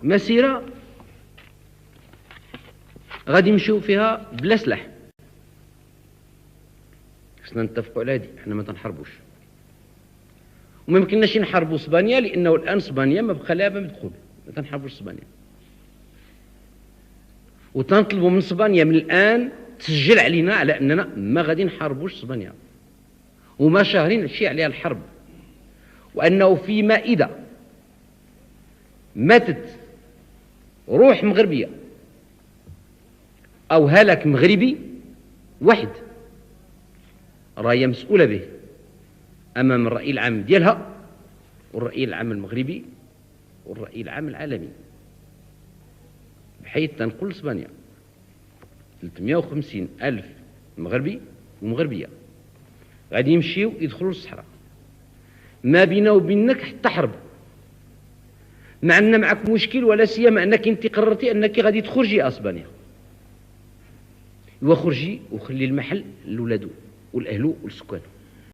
مسيرة غادي نمشيو فيها بلا سلاح. خصنا نتفقوا على هذه، حنا ما تنحاربوش وما يمكنناش نحاربوا اسبانيا، لانه الان اسبانيا ما بقى لها باب الدخول، ما تنحاربوش اسبانيا. وتنطلبوا من اسبانيا من الان تسجل علينا على اننا ما غادي نحاربوش اسبانيا، وما شاهرين هادشي عليها الحرب، وانه فيما اذا ماتت روح مغربيه او هلك مغربي واحد راهي مسؤوله به امام الراي العام ديالها والراي العام المغربي والراي العام العالمي، بحيث تنقول اسبانيا 350 ألف مغربي ومغربية غادي يمشيو يدخلوا للصحراء، ما بينا وبينك حتى حرب، مع أن معك مشكل، ولا سيما أنك أنت قررتي أنك غادي تخرجي اسبانيا، وخرجي وخلي المحل لولادو والأهلو والسكان.